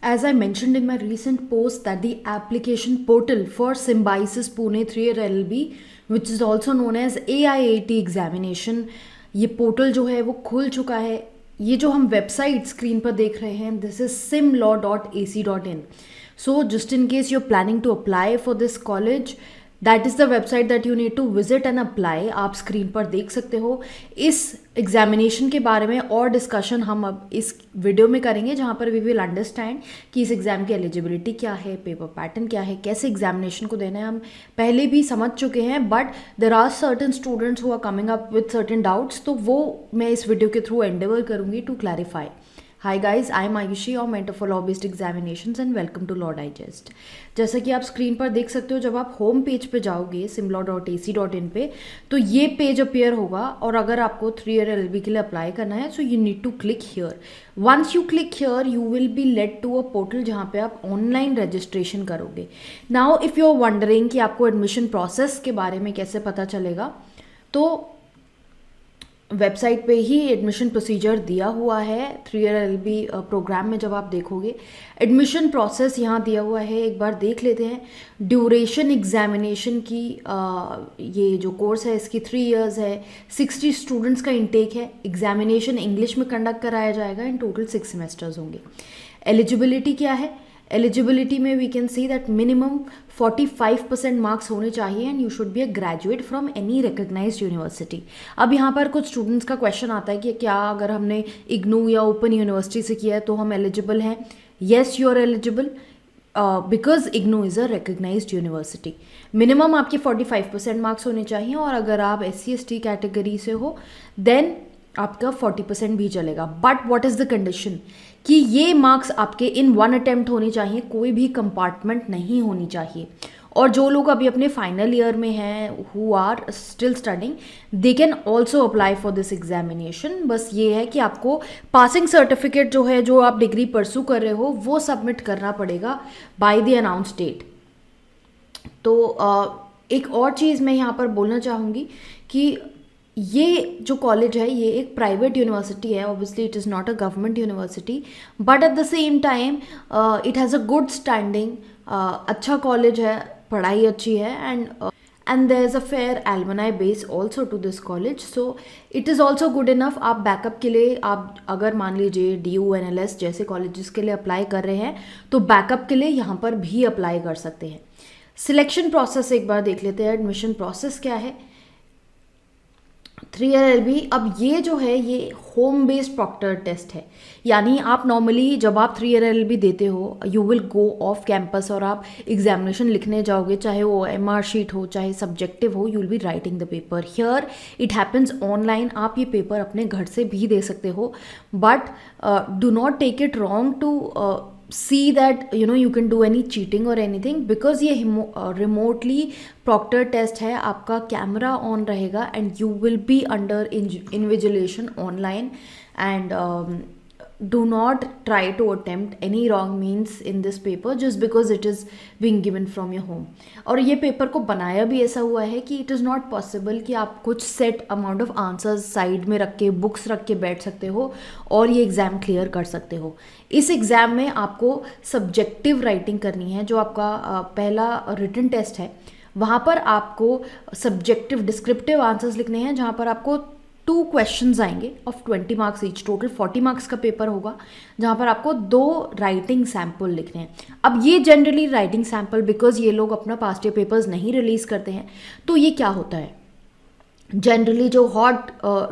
As I mentioned in my recent post that the application portal for Symbiosis Pune 3-year LLB, which is also known as AIAT examination, ये portal जो है वो खुल चुका है। ये जो हम वेबसाइट स्क्रीन पर देख रहे हैं, this is simlaw.ac.in. So just in case you're planning to apply for this college, that is the website that you need to visit and apply. आप स्क्रीन पर देख सकते हो। इस एग्जामिनेशन के बारे में और डिस्कशन हम अब इस वीडियो में करेंगे, जहाँ पर वी विल अंडरस्टैंड कि इस एग्ज़ाम की एलिजिबिलिटी क्या है, पेपर पैटर्न क्या है, कैसे एग्जामिनेशन को देना है। हम पहले भी समझ चुके हैं, but there are certain students who are coming up with certain doubts, तो वो मैं इस वीडियो के थ्रू एंडेवर करूँगी to clarify. Hi guys, I am Ayushi और mentor for law based examinations and welcome to law digest. जैसा कि आप स्क्रीन पर देख सकते हो, जब आप होम पेज पे जाओगे simlaw.ac.in पे, तो ये पेज अपीयर होगा। और अगर आपको 3-year LLB के लिए अप्लाई करना है, so you need to click here. Once you click here, you will be led to a portal जहाँ पे आप ऑनलाइन रजिस्ट्रेशन करोगे। Now if you are wondering कि आपको एडमिशन प्रोसेस के बारे में कैसे पता चलेगा, तो वेबसाइट पे ही एडमिशन प्रोसीजर दिया हुआ है। 3-year LLB प्रोग्राम में जब आप देखोगे, एडमिशन प्रोसेस यहाँ दिया हुआ है, एक बार देख लेते हैं। ड्यूरेशन एग्जामिनेशन की ये जो कोर्स है इसकी 3 years है। 60 स्टूडेंट्स का इंटेक है। एग्जामिनेशन इंग्लिश में कंडक्ट कराया जाएगा। इन टोटल 6 सेमेस्टर्स होंगे। एलिजिबिलिटी क्या है? एलिजिबिलिटी में we can see that minimum 45% marks होने चाहिए and you should be a graduate from any recognised university. अब यहाँ पर कुछ स्टूडेंट्स का क्वेश्चन आता है कि क्या अगर हमने इग्नू या ओपन यूनिवर्सिटी से किया है तो हम एलिजिबल हैं? Yes, you are eligible because IGNOU is a recognised university. Minimum आपके 45% मार्क्स होने चाहिए, और अगर आप SC/ST कैटेगरी से हो देन आपका 40% भी चलेगा। But what is the condition कि ये मार्क्स आपके इन 1 अटेम्प्ट होने चाहिए, कोई भी कंपार्टमेंट नहीं होनी चाहिए। और जो लोग अभी अपने फाइनल ईयर में हैं, who are still studying, they can also apply for this examination. बस ये है कि आपको पासिंग सर्टिफिकेट जो है, जो आप डिग्री परसू कर रहे हो, वो सबमिट करना पड़ेगा बाय द अनाउंस डेट। तो एक और चीज़ मैं यहाँ पर बोलना चाहूँगी कि ये जो कॉलेज है ये एक प्राइवेट यूनिवर्सिटी है। Obviously it is not a government university, but at the same time it has a good standing. अच्छा कॉलेज है, पढ़ाई अच्छी है, and there is a fair alumni base also to this college, so it is also good enough. आप backup के लिए, आप अगर मान लीजिए DU NLS जैसे कॉलेजेस के लिए अप्लाई कर रहे हैं, तो बैकअप के लिए यहाँ पर भी अप्लाई कर सकते हैं। सिलेक्शन प्रोसेस एक बार देख लेते हैं। एडमिशन प्रोसेस क्या है 3-year LLB। अब ये जो है ये होम बेस्ड प्रॉक्टर टेस्ट है, यानी आप नॉर्मली जब आप 3-year LLB देते हो, you will go off campus और आप एग्जामिनेशन लिखने जाओगे, चाहे वो MR शीट हो, चाहे सब्जेक्टिव हो, you will be writing the paper. Here it happens online. आप ये पेपर अपने घर से भी दे सकते हो, but do not take it wrong to see that you can do any cheating or anything, because ये remotely proctor test है। आपका कैमरा ऑन रहेगा and you will be under invigilation online, and do not try to attempt any wrong means in this paper just because it is being given from your home। और ये paper को बनाया भी ऐसा हुआ है कि it is not possible कि आप कुछ set amount of answers side में रख के, बुक्स रख के बैठ सकते हो और ये एग्ज़ाम क्लियर कर सकते हो। इस एग्ज़ाम में आपको सब्जेक्टिव राइटिंग करनी है। जो आपका पहला रिटन टेस्ट है, वहाँ पर आपको सब्जेक्टिव डिस्क्रिप्टिव आंसर्स लिखने हैं, जहाँ पर आपको 2 क्वेश्चंस आएंगे of 20 marks each. Total 40 marks का पेपर होगा, जहाँ पर आपको 2 राइटिंग सैम्पल लिखने हैं। अब ये जनरली राइटिंग सैम्पल, बिकॉज ये लोग अपना पास्ट ईयर पेपर्स नहीं रिलीज़ करते हैं, तो ये क्या होता है, जनरली जो हॉट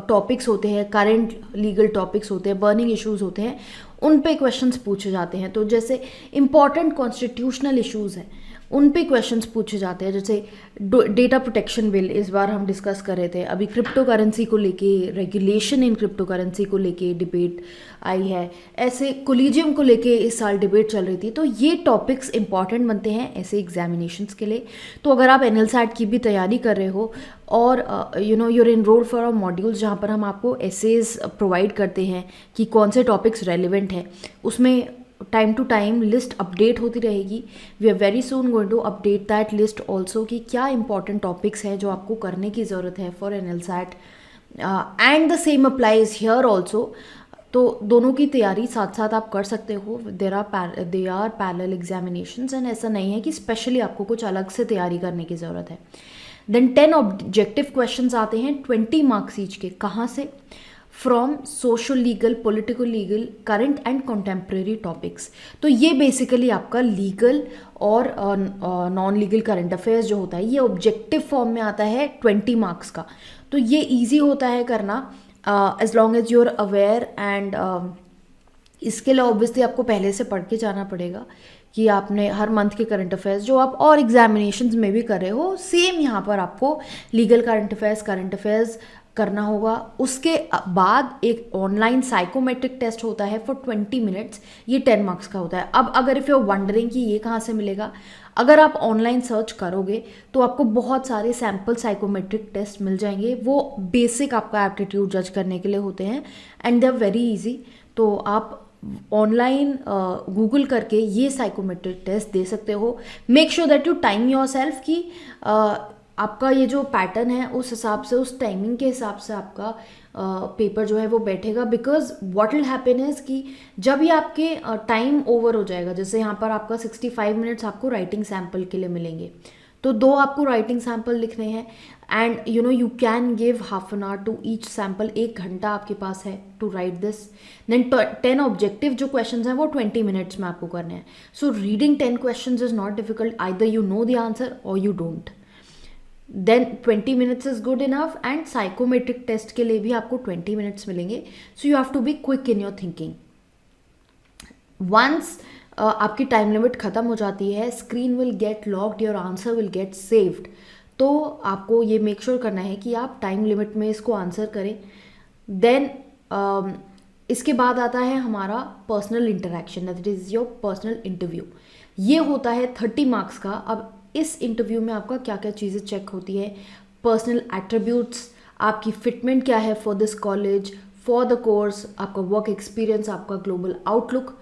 टॉपिक्स होते हैं, करंट लीगल टॉपिक्स होते हैं, बर्निंग इश्यूज़ होते हैं, उन पे क्वेश्चंस पूछे जाते हैं। तो जैसे इंपॉर्टेंट कॉन्स्टिट्यूशनल इश्यूज़ हैं, उन पे क्वेश्चंस पूछे जाते हैं। जैसे डेटा प्रोटेक्शन बिल इस बार हम डिस्कस कर रहे थे। अभी क्रिप्टो करेंसी को लेके, रेगुलेशन इन क्रिप्टो करेंसी को लेके डिबेट आई है। ऐसे कोलिजियम को लेके इस साल डिबेट चल रही थी। तो ये टॉपिक्स इंपॉर्टेंट बनते हैं ऐसे एग्जामिनेशंस के लिए। तो अगर आप NLSAT की भी तैयारी कर रहे हो और you're enrolled for a modules, जहाँ पर हम आपको एसेज प्रोवाइड करते हैं कि कौन से टॉपिक्स रेलिवेंट हैं, उसमें time to time list update होती रहेगी। We are very soon going to update that list also कि क्या इंपॉर्टेंट टॉपिक्स हैं जो आपको करने की ज़रूरत है for NLSAT, and the same applies here also. तो दोनों की तैयारी साथ साथ आप कर सकते हो। They are parallel examinations and ऐसा नहीं है कि स्पेशली आपको कुछ अलग से तैयारी करने की ज़रूरत है। देन 10 ऑब्जेक्टिव क्वेश्चंस आते हैं 20 मार्क्स ईच के। कहाँ से? From social legal, political legal, current and contemporary topics. तो ये बेसिकली आपका लीगल और नॉन लीगल करंट अफेयर्स जो होता है ये ऑब्जेक्टिव फॉर्म में आता है 20 मार्क्स का। तो ये ईजी होता है करना as long as you are aware and इसके लिए ऑब्वियसली आपको पहले से पढ़ के जाना पड़ेगा कि आपने हर मंथ के करंट अफेयर्स जो आप और एग्जामिनेशंस में भी कर रहे हो सेम यहाँ पर आपको लीगल करंट अफेयर्स करना होगा। उसके बाद एक ऑनलाइन साइकोमेट्रिक टेस्ट होता है फॉर 20 मिनट्स, ये 10 मार्क्स का होता है। अब अगर इफ़ यू आर वंडरिंग कि ये कहाँ से मिलेगा, अगर आप ऑनलाइन सर्च करोगे तो आपको बहुत सारे सैम्पल साइकोमेट्रिक टेस्ट मिल जाएंगे। वो बेसिक आपका एप्टीट्यूड जज करने के लिए होते हैं and they are very easy. तो आप ऑनलाइन गूगल करके ये साइकोमेट्रिक टेस्ट दे सकते हो। Make sure that you time your self कि आपका ये जो पैटर्न है उस हिसाब से, उस टाइमिंग के हिसाब से आपका पेपर जो है वो बैठेगा। Because what will happen is कि जब ये आपके टाइम ओवर हो जाएगा, जैसे यहाँ पर आपका 65 मिनट्स आपको राइटिंग सैम्पल के लिए मिलेंगे, तो 2 आपको राइटिंग सैम्पल लिखने हैं and you can give half an hour to each sample. 1 घंटा आपके पास है to write this. Then 10 objective जो क्वेश्चंस हैं वो 20 मिनट्स में आपको करने हैं। So reading 10 questions is not difficult, either you know the answer or you don't. Then 20 minutes is good enough and psychometric test के लिए भी आपको 20 मिनट्स मिलेंगे। So you have to B quick in your thinking. Once आपकी time limit खत्म हो जाती है, screen will get locked, your answer will get saved. तो आपको ये मेक श्योर करना है कि आप टाइम लिमिट में इसको आंसर करें। देन इसके बाद आता है हमारा personal interaction, that is your personal interview. ये होता है 30 मार्क्स का। अब इस इंटरव्यू में आपका क्या क्या चीज़ें चेक होती है? पर्सनल एट्रीब्यूट्स, आपकी फिटमेंट क्या है for this college, for the course, आपका वर्क एक्सपीरियंस, आपका ग्लोबल आउटलुक,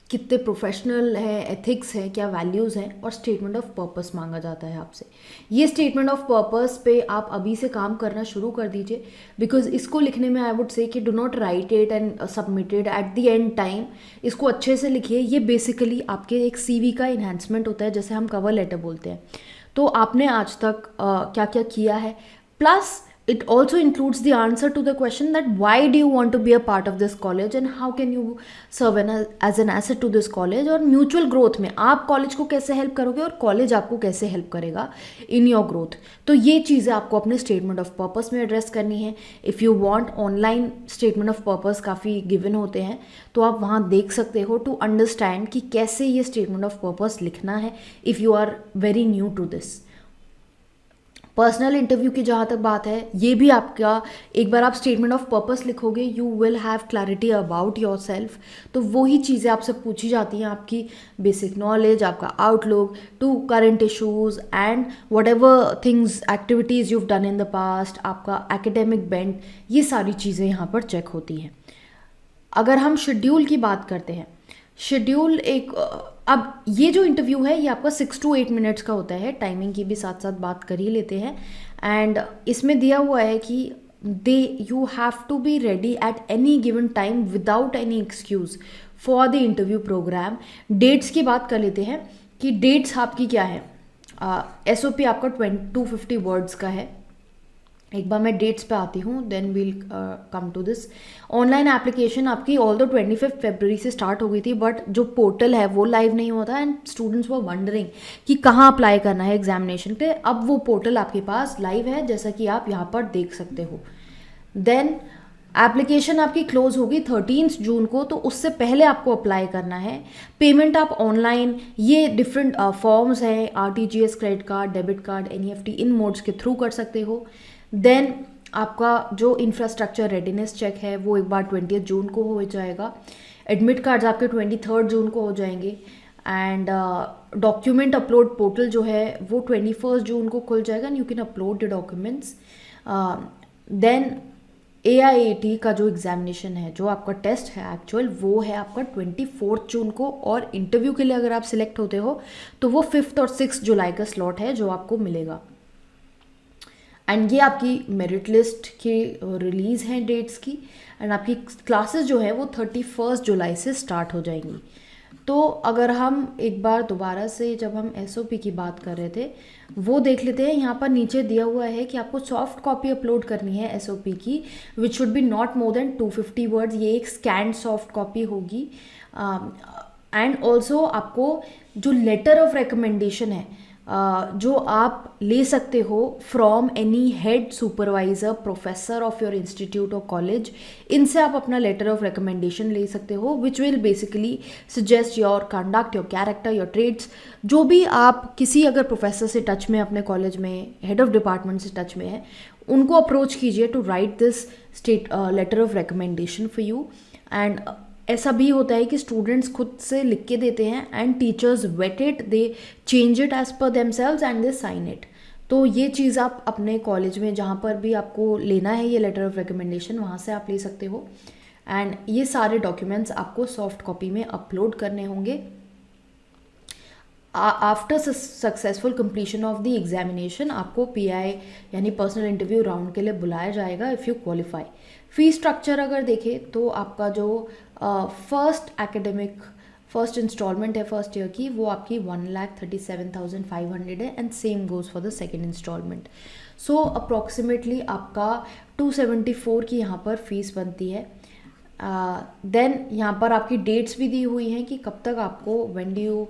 कितने प्रोफेशनल है, एथिक्स है, क्या वैल्यूज़ हैं, और स्टेटमेंट ऑफ पर्पस मांगा जाता है आपसे। ये स्टेटमेंट ऑफ पर्पस पे आप अभी से काम करना शुरू कर दीजिए। बिकॉज इसको लिखने में आई वुड से कि do not right it and submit it at the end time. इसको अच्छे से लिखिए। ये बेसिकली आपके एक CV का इन्हांसमेंट होता है, जैसे हम कवर लेटर बोलते हैं। तो आपने आज तक क्या क्या किया है, plus it also includes the answer to the question that why do you want to be a part of this college and how can you serve as an asset to this college, और mutual growth में आप college को कैसे help करोगे और college आपको कैसे help करेगा इन योर ग्रोथ। तो ये चीज़ें आपको अपने स्टेटमेंट ऑफ पर्पस में एड्रेस करनी है। If you want, online statement of purpose काफ़ी गिवन होते हैं, तो आप वहाँ देख सकते हो टू अंडरस्टैंड कि कैसे ये स्टेटमेंट ऑफ पर्पस लिखना है if you are very new to this. Personal interview की जहाँ तक बात है, ये भी आपका एक बार आप स्टेटमेंट ऑफ पर्पस लिखोगे, you will have clarity about yourself. तो वही चीज़ें आपसे पूछी जाती हैं, आपकी बेसिक नॉलेज, आपका outlook to current issues and whatever things, activities you've done in the past, आपका एकेडमिक बेंट, ये सारी चीज़ें यहाँ पर चेक होती हैं। अगर हम शेड्यूल की बात करते हैं, शेड्यूल एक, अब ये जो इंटरव्यू है ये आपका 6 to 8 मिनट्स का होता है। टाइमिंग की भी साथ साथ बात कर ही लेते हैं। एंड इसमें दिया हुआ है कि you have to be ready at any given time without any excuse for the interview programme. Dates की बात कर लेते हैं कि डेट्स आपकी क्या है। SOP आपका 250 वर्ड्स का है। एक बार मैं डेट्स पे आती हूँ, then we'll come to this. Online application आपकी ऑल द 25 फरवरी से स्टार्ट हो गई थी, बट जो पोर्टल है वो लाइव नहीं होता एंड स्टूडेंट्स वो वंडरिंग कि कहाँ अप्लाई करना है एग्जामिनेशन पे। अब वो पोर्टल आपके पास लाइव है, जैसा कि आप यहाँ पर देख सकते हो। देन एप्लीकेशन आपकी क्लोज होगी 13 जून को, तो उससे पहले आपको अप्लाई करना है। पेमेंट आप ऑनलाइन, ये डिफरेंट फॉर्म्स हैं, RTGS, credit card, debit card, NEFT, इन मोड्स के थ्रू कर सकते हो। देन आपका जो इंफ्रास्ट्रक्चर रेडीनेस चेक है वो एक बार 20 जून को हो जाएगा। एडमिट कार्ड्स आपके 23 जून को हो जाएंगे। एंड डॉक्यूमेंट अपलोड पोर्टल जो है वो 21 जून को खुल जाएगा and you can upload the documents. Then AIAT का जो एग्जामिनेशन है, जो आपका टेस्ट है एक्चुअल, वो है आपका 24 जून को। और इंटरव्यू के लिए अगर आप सिलेक्ट होते हो तो वो 5 और 6 जुलाई का स्लॉट है जो आपको मिलेगा। एंड ये आपकी मेरिट लिस्ट की रिलीज़ हैं डेट्स की। एंड आपकी क्लासेस जो है वो 31 जुलाई से स्टार्ट हो जाएंगी। तो अगर हम एक बार दोबारा से जब हम SOP की बात कर रहे थे वो देख लेते हैं। यहाँ पर नीचे दिया हुआ है कि आपको सॉफ्ट कॉपी अपलोड करनी है SOP की, which should be not more than 250 words. ये एक स्कैंड सॉफ्ट कॉपी होगी। एंड ऑल्सो आपको जो लेटर ऑफ रिकमेंडेशन है जो आप ले सकते हो from any head, supervisor, professor of your institute और कॉलेज, इनसे आप अपना लेटर ऑफ रिकमेंडेशन ले सकते हो, which will basically suggest your conduct, your character, your traits. जो भी आप किसी अगर प्रोफेसर से टच में, अपने कॉलेज में हेड ऑफ डिपार्टमेंट से टच में है, उनको अप्रोच कीजिए to write this letter of recommendation for you. And ऐसा भी होता है कि स्टूडेंट्स खुद से लिख के देते हैं and teachers vet it, they change it as per themselves and they sign it. तो ये चीज़ आप अपने कॉलेज में जहाँ पर भी आपको लेना है ये लेटर ऑफ रिकमेंडेशन, वहाँ से आप ले सकते हो। एंड ये सारे डॉक्यूमेंट्स आपको सॉफ्ट कॉपी में अपलोड करने होंगे। After successful completion of the examination आपको PI यानी पर्सनल इंटरव्यू राउंड के लिए बुलाया जाएगा if you qualify. Fee structure अगर देखें तो आपका जो फर्स्ट इंस्टॉलमेंट है फर्स्ट ईयर की, वो आपकी 1,37,500 है and same goes for the second installment. So approximately आपका 274 की यहाँ पर फीस बनती है। देन यहाँ पर आपकी डेट्स भी दी हुई हैं कि कब तक आपको, when do you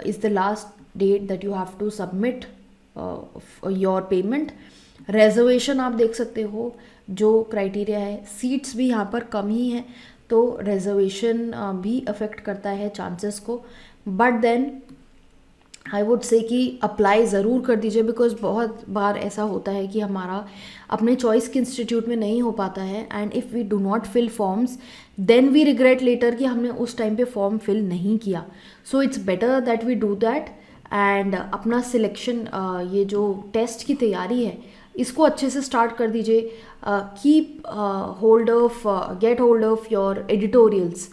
is the last date that you have to submit your payment. Reservation आप देख सकते हो जो क्राइटेरिया है, सीट्स भी यहाँ पर कम ही हैं तो रिजर्वेशन भी अफेक्ट करता है चांसेस को। But then I would say कि अप्लाई ज़रूर कर दीजिए, बिकॉज बहुत बार ऐसा होता है कि हमारा अपने चॉइस के इंस्टीट्यूट में नहीं हो पाता है and if we do not fill forms then we regret later कि हमने उस टाइम पे फॉर्म फिल नहीं किया। So it's better that we do that and अपना सिलेक्शन, ये जो टेस्ट की तैयारी है इसको अच्छे से स्टार्ट कर दीजिए। Keep get hold of your editorials.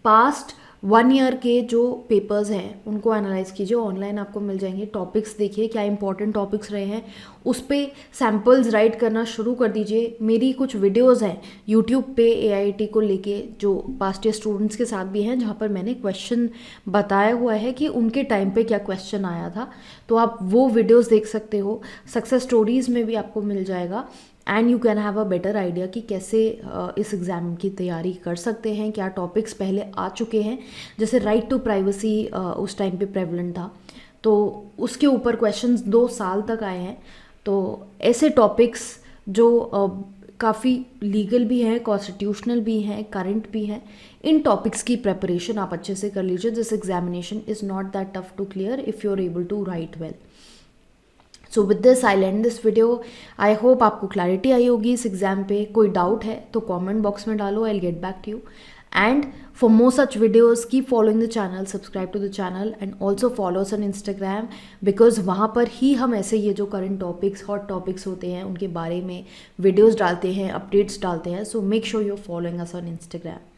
Past 1 year के जो पेपर्स हैं उनको एनालाइज कीजिए, ऑनलाइन आपको मिल जाएंगे। टॉपिक्स देखिए क्या इंपॉर्टेंट टॉपिक्स रहे हैं, उस पर सैम्पल्स राइट करना शुरू कर दीजिए। मेरी कुछ वीडियोस हैं यूट्यूब पे AIIT को लेके जो पास्ट ईयर स्टूडेंट्स के साथ भी हैं, जहाँ पर मैंने क्वेश्चन बताया हुआ है कि उनके टाइम पे क्या क्वेश्चन आया था, तो आप वो वीडियोस देख सकते हो। सक्सेस स्टोरीज़ में भी आपको मिल जाएगा and you can have a better idea कि कैसे इस एग्ज़ाम की तैयारी कर सकते हैं, क्या टॉपिक्स पहले आ चुके हैं। जैसे राइट टू प्राइवेसी उस टाइम पे प्रेवलेंट था तो उसके ऊपर क्वेश्चंस 2 साल तक आए हैं। तो ऐसे टॉपिक्स जो काफ़ी लीगल भी हैं, कॉन्स्टिट्यूशनल भी हैं, करंट भी हैं, इन टॉपिक्स की प्रेपरेशन आप अच्छे से कर लीजिए। This examination is not that tough to clear if you are able to write well. So with this I end this video. I hope आपको क्लैरिटी आई होगी इस एग्जाम पे। कोई डाउट है तो कमेंट बॉक्स में डालो, I will get back to you. And for more such videos keep following the channel, subscribe to the channel and also follow us on Instagram, because वहाँ पर ही हम ऐसे ये जो करंट टॉपिक्स, हॉट टॉपिक्स होते हैं उनके बारे में वीडियोज़ डालते हैं, अपडेट्स डालते हैं। So make sure you are following us on Instagram.